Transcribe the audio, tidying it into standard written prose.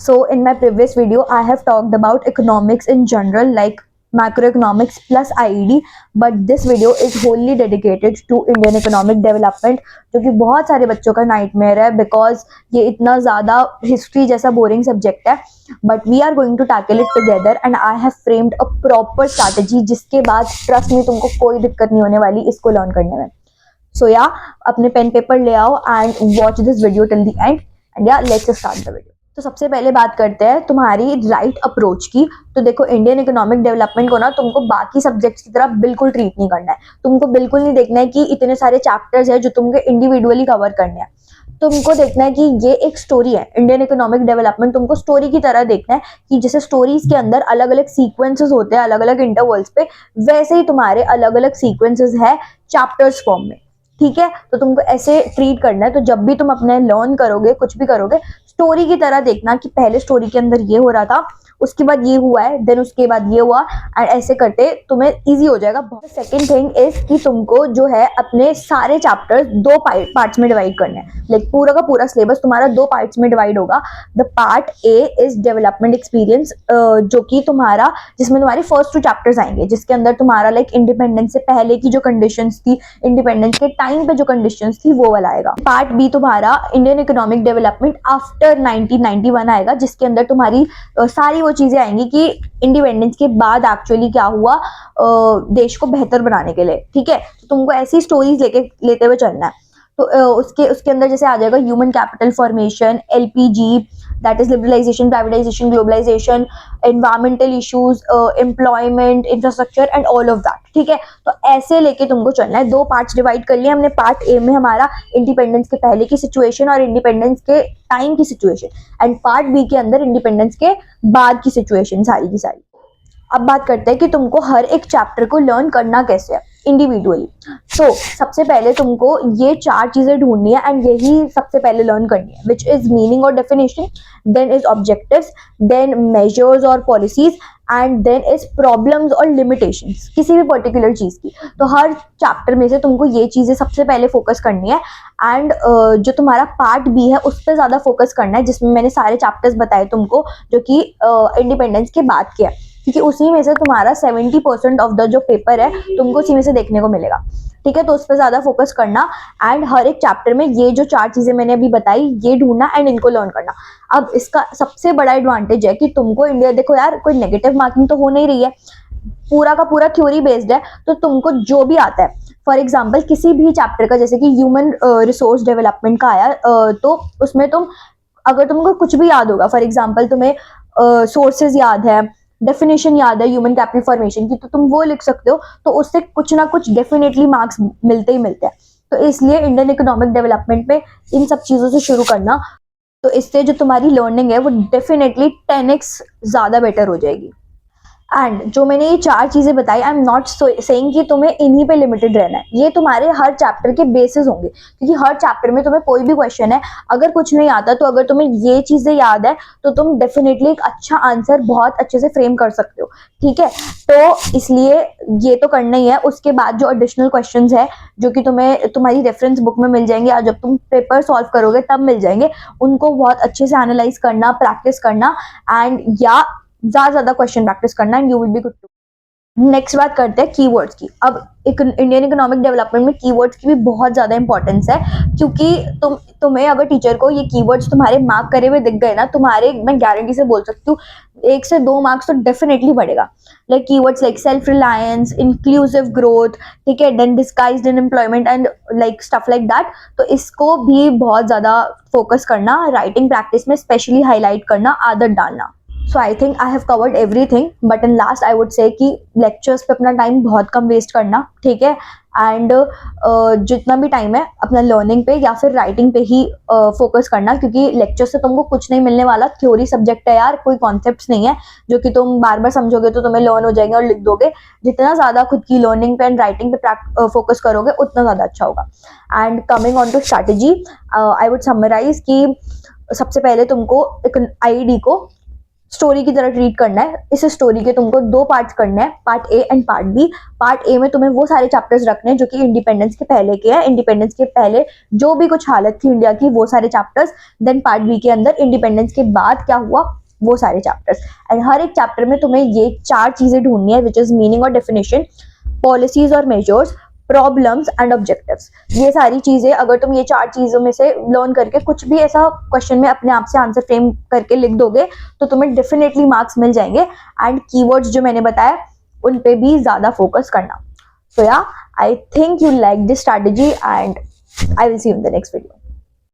So in my previous video, I have talked about economics in general, like macroeconomics plus IED, but this video is wholly dedicated to Indian economic development, जो कि बहुत सारे बच्चों का nightmare है because ये इतना ज़्यादा हिस्ट्री जैसा बोरिंग सब्जेक्ट है. But we are going to tackle it together and I have framed a proper strategy, जिसके बाद ट्रस्ट में तुमको कोई दिक्कत नहीं होने वाली इसको लर्न करने में. सो या अपने पेन पेपर ले आओ and watch this video till the end and या लेट्स स्टार्ट द वीडियो. तो सबसे पहले बात करते हैं तुम्हारी राइट अप्रोच की. तो देखो, इंडियन इकोनॉमिक डेवलपमेंट को ना तुमको बाकी सब्जेक्ट्स की तरह बिल्कुल ट्रीट नहीं करना है. तुमको बिल्कुल नहीं देखना है कि इतने सारे चैप्टर्स है जो तुमको इंडिविजुअली कवर करने हैं. तुमको देखना है कि ये एक स्टोरी है. इंडियन इकोनॉमिक डेवलपमेंट तुमको स्टोरी की तरह देखना है कि जैसे स्टोरीज के अंदर अलग अलग सीक्वेंसेस होते हैं अलग अलग इंटरवल्स पे, वैसे ही तुम्हारे अलग अलग सीक्वेंसेस है चैप्टर्स फॉर्म में. ठीक है, तो तुमको ऐसे ट्रीट करना है. तो जब भी तुम अपने लर्न करोगे, कुछ भी करोगे, स्टोरी की तरह देखना कि पहले स्टोरी के अंदर ये हो रहा था, उसके बाद ये हुआ है, देन उसके बाद ये हुआ, एंड ऐसे करते तुम्हें इजी हो जाएगा. सेकंड थिंग इज कि तुमको जो है अपने सारे चैप्टर्स दो पार्ट्स में डिवाइड करने हैं. लाइक पूरा का पूरा सिलेबस तुम्हारा दो पार्ट्स में डिवाइड होगा. The part A is development experience, जो कि तुम्हारा जिसमें तुम्हारे फर्स्ट 2 चैप्टर्स आएंगे, जिसके अंदर तुम्हारा लाइक इंडिपेंडेंस से पहले की जो कंडीशंस थी, इंडिपेंडेंस के टाइम पे जो कंडीशंस थी, वो वाला आएगा. पार्ट बी तुम्हारा इंडियन इकोनॉमिक डेवलपमेंट आफ्टर 1991 आएगा, जिसके अंदर तुम्हारी सारी वो चीजें आएंगी कि इंडिपेंडेंस के बाद एक्चुअली क्या हुआ देश को बेहतर बनाने के लिए. ठीक है, तो तुमको ऐसी स्टोरीज लेते हुए चलना है. तो उसके अंदर जैसे आ जाएगा human capital formation, LPG, that is liberalisation, privatisation, globalisation, environmental issues, employment, infrastructure and all of that. ठीक है, तो ऐसे लेके तुमको चलना है. 2 पार्ट्स डिवाइड कर लिए हमने. पार्ट ए में हमारा इंडिपेंडेंस के पहले की सिचुएशन और इंडिपेंडेंस के टाइम की सिचुएशन, एंड पार्ट बी के अंदर इंडिपेंडेंस के बाद की सिचुएशन सारी की सारी. अब बात करते हैं कि तुमको हर एक चैप्टर को लर्न करना कैसे है इंडिविजुअली. सो सबसे पहले तुमको ये 4 चीजें ढूंढनी है एंड यही सबसे पहले लर्न करनी है, विच इज मीनिंग और definition, then is objectives, then measures और policies, and then is problems और लिमिटेशंस किसी भी पर्टिकुलर चीज की. तो हर चैप्टर में से तुमको ये चीजें सबसे पहले फोकस करनी है. एंड जो तुम्हारा पार्ट बी है उस पर ज्यादा फोकस करना है, जिसमें मैंने सारे चैप्टर्स बताए तुमको, जो कि इंडिपेंडेंस के बाद के है, क्योंकि उसी में से तुम्हारा 70% ऑफ द जो पेपर है तुमको उसी में से देखने को मिलेगा. ठीक है, तो उस पर ज्यादा फोकस करना. एंड हर एक चैप्टर में ये जो 4 चीजें मैंने अभी बताई ये ढूंढना एंड इनको लर्न करना. अब इसका सबसे बड़ा एडवांटेज है कि तुमको इंडिया, देखो यार, कोई नेगेटिव मार्किंग तो हो नहीं रही है, पूरा का पूरा थ्योरी बेस्ड है. तो तुमको जो भी आता है, फॉर एग्जाम्पल किसी भी चैप्टर का, जैसे कि ह्यूमन रिसोर्स डेवलपमेंट का आया, तो उसमें अगर तुमको कुछ भी याद होगा, फॉर एग्जाम्पल तुम्हें सोर्सेज याद है, डेफिनेशन याद है ह्यूमन कैपिटल फॉर्मेशन की, तो तुम वो लिख सकते हो. तो उससे कुछ ना कुछ डेफिनेटली मार्क्स मिलते ही मिलते हैं. तो इसलिए इंडियन इकोनॉमिक डेवलपमेंट में इन सब चीजों से शुरू करना, तो इससे जो तुम्हारी लर्निंग है वो डेफिनेटली 10x ज्यादा बेटर हो जाएगी. एंड जो मैंने ये 4 चीजें बताई, आई एम नॉट सेइंग कि तुम्हें इन्हीं पे लिमिटेड रहना है. ये तुम्हारे हर चैप्टर के बेसिस होंगे, क्योंकि हर चैप्टर में तुम्हें कोई भी क्वेश्चन है, अगर कुछ नहीं आता तो अगर तुम्हें ये चीजें याद है तो तुम डेफिनेटली एक अच्छा आंसर बहुत अच्छे से फ्रेम कर सकते हो. ठीक है, तो इसलिए ये तो करना ही है. उसके बाद जो एडिशनल क्वेश्चन है, जो कि तुम्हें तुम्हारी रेफरेंस बुक में मिल जाएंगे, या जब तुम पेपर सॉल्व करोगे तब मिल जाएंगे, उनको बहुत अच्छे से एनालाइज करना, प्रैक्टिस करना, एंड या ज्यादा क्वेश्चन प्रैक्टिस करना, and you will be good too. Next बात करते हैं कीवर्ड्स की. अब इंडियन इकोनॉमिक डेवलपमेंट में कीवर्ड्स की भी बहुत ज्यादा इंपॉर्टेंस है, क्योंकि तुम्हें अगर टीचर को ये कीवर्ड्स तुम्हारे मार्क करे हुए दिख गए ना, तुम्हारे, मैं गारंटी से बोल सकती हूँ, 1 से 2 मार्क्स तो डेफिनेटली बढ़ेगा. Like keywords like self reliance, inclusive growth, ठीक है, then disguised employment and like stuff like that. तो इसको भी बहुत ज्यादा फोकस करना, राइटिंग प्रैक्टिस में स्पेशली हाईलाइट करना, आदत डालना. So I think I have covered everything, but in last I would say कि लेक्चर्स पे अपना टाइम बहुत कम वेस्ट करना. ठीक है, एंड जितना भी टाइम है अपना लर्निंग पे या फिर राइटिंग पे ही फोकस करना, क्योंकि लेक्चर से तुमको कुछ नहीं मिलने वाला. थ्योरी सब्जेक्ट है यार, कोई कॉन्सेप्ट्स नहीं है जो कि तुम बार बार समझोगे तो तुम्हें लर्न हो जाएंगे और लिख दोगे. जितना ज़्यादा खुद की लर्निंग पे एंड राइटिंग पे फोकस करोगे उतना ज़्यादा अच्छा होगा. And coming on to strategy, I would summarise कि सबसे पहले तुमको एक आईडी को स्टोरी की तरह ट्रीट करना है। इस स्टोरी के तुमको 2 पार्ट्स करने हैं, part A and part B. Part A में तुम्हें वो सारे चैप्टर्स रखने हैं जो कि इंडिपेंडेंस के पहले के हैं, इंडिपेंडेंस के पहले जो भी कुछ हालत थी इंडिया की वो सारे चैप्टर्स। देन पार्ट बी के अंदर इंडिपेंडेंस के बाद क्या हुआ वो सारे चैप्टर्स। एंड हर एक चैप्टर में तुम्हें ये 4 चीजें ढूंढनी है, विच इज मीनिंग और डेफिनेशन, पॉलिसीज और मेजर्स, प्रॉब्लम्स एंड ऑब्जेक्टिव्स। ये सारी चीजें अगर तुम ये 4 चीजों में से लर्न करके कुछ भी ऐसा क्वेश्चन में अपने आप से आंसर फ्रेम करके लिख दोगे तो तुम्हें डेफिनेटली मार्क्स मिल जाएंगे। एंड कीवर्ड्स जो मैंने बताया उन पे भी ज्यादा फोकस करना। सो या I think you like this strategy and I will see you in the next video.